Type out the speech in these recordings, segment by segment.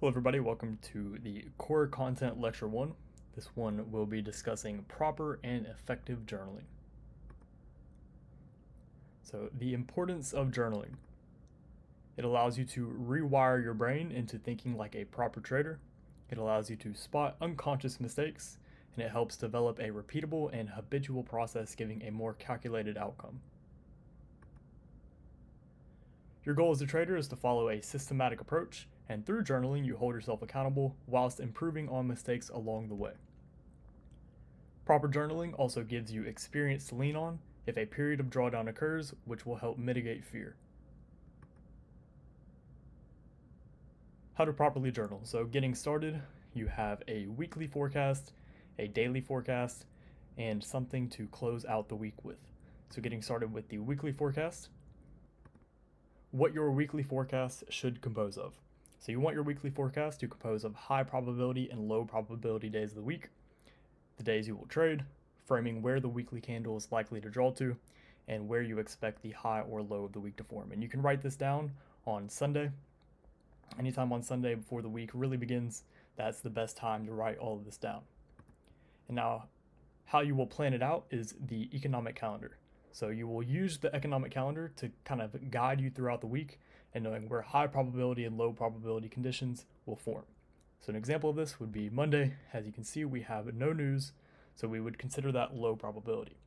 Hello everybody, welcome to the Core Content Lecture 1. This one will be discussing proper and effective journaling. So the importance of journaling. It allows you to rewire your brain into thinking like a proper trader. It allows you to spot unconscious mistakes, and it helps develop a repeatable and habitual process giving a more calculated outcome. Your goal as a trader is to follow a systematic approach, and through journaling, you hold yourself accountable whilst improving on mistakes along the way. Proper journaling also gives you experience to lean on if a period of drawdown occurs, which will help mitigate fear. How to properly journal. So, getting started, you have a weekly forecast, a daily forecast, and something to close out the week with. So, getting started with the weekly forecast, what your weekly forecast should compose of. So, you want your weekly forecast to compose of high probability and low probability days of the week, the days you will trade, framing where the weekly candle is likely to draw to, and where you expect the high or low of the week to form. And you can write this down on Sunday. Anytime on Sunday before the week really begins, that's the best time to write all of this down. And now, how you will plan it out is the economic calendar. So you will use the economic calendar to kind of guide you throughout the week and knowing where high probability and low probability conditions will form. So an example of this would be Monday. As you can see, we have no news, so we would consider that low probability.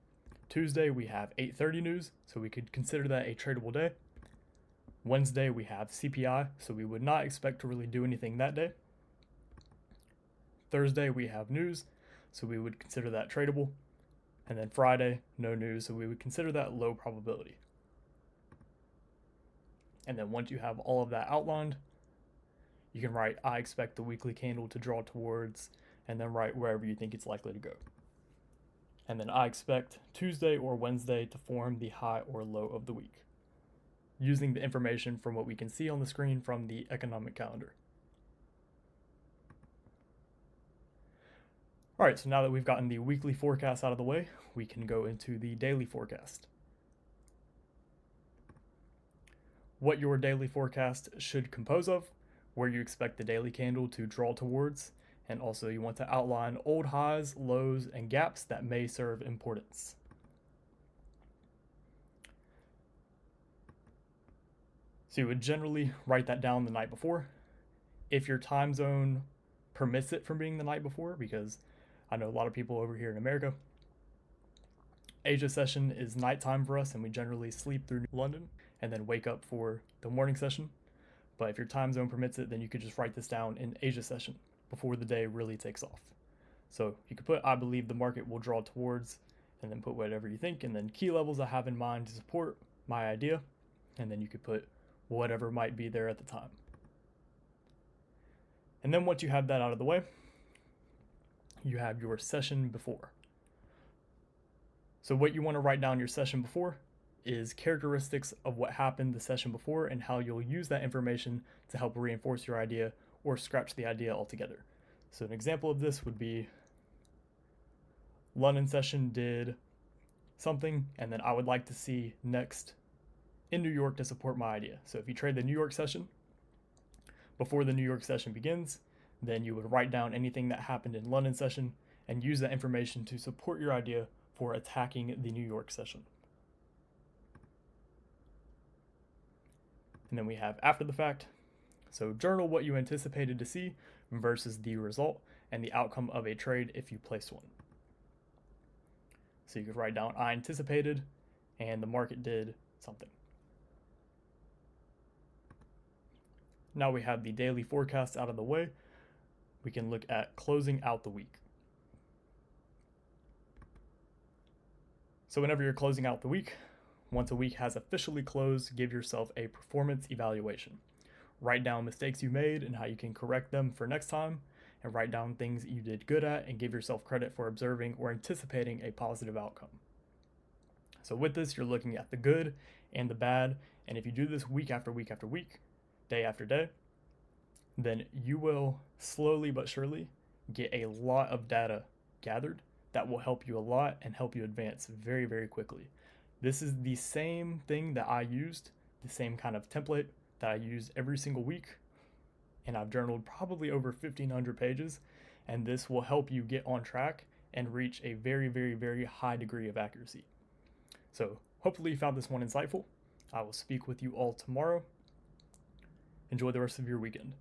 Tuesday, we have 8:30 news, so we could consider that a tradable day. Wednesday, we have CPI, so we would not expect to really do anything that day. Thursday, we have news, so we would consider that tradable. And then Friday, no news, so we would consider that low probability. And then once you have all of that outlined, you can write, I expect the weekly candle to draw towards, and then write wherever you think it's likely to go. And then I expect Tuesday or Wednesday to form the high or low of the week, using the information from what we can see on the screen from the economic calendar. All right, so now that we've gotten the weekly forecast out of the way, we can go into the daily forecast. What your daily forecast should compose of, where you expect the daily candle to draw towards, and also you want to outline old highs, lows, and gaps that may serve importance. So you would generally write that down the night before. If your time zone permits it from being the night before, because I know a lot of people over here in America, Asia session is nighttime for us, and we generally sleep through London and then wake up for the morning session. But if your time zone permits it, then you could just write this down in Asia session before the day really takes off. So you could put, I believe the market will draw towards, and then put whatever you think, and then key levels I have in mind to support my idea, and then you could put whatever might be there at the time. And then once you have that out of the way, you have your session before. So what you want to write down your session before is characteristics of what happened the session before and how you'll use that information to help reinforce your idea or scratch the idea altogether. So an example of this would be London session did something, and then I would like to see next in New York to support my idea. So if you trade the New York session, before the New York session begins, then you would write down anything that happened in London session and use that information to support your idea for attacking the New York session. And then we have after the fact. So journal what you anticipated to see versus the result and the outcome of a trade if you placed one. So you could write down I anticipated and the market did something. Now we have the daily forecast out of the way. We can look at closing out the week. So whenever you're closing out the week, once a week has officially closed, give yourself a performance evaluation. Write down mistakes you made and how you can correct them for next time, and write down things you did good at and give yourself credit for observing or anticipating a positive outcome. So with this, you're looking at the good and the bad, and if you do this week after week after week, day after day, then you will slowly but surely get a lot of data gathered that will help you a lot and help you advance very, very quickly. This is the same thing that I used, the same kind of template that I use every single week and I've journaled probably over 1,500 pages, and this will help you get on track and reach a very, very, very high degree of accuracy. So hopefully you found this one insightful. I will speak with you all tomorrow. Enjoy the rest of your weekend.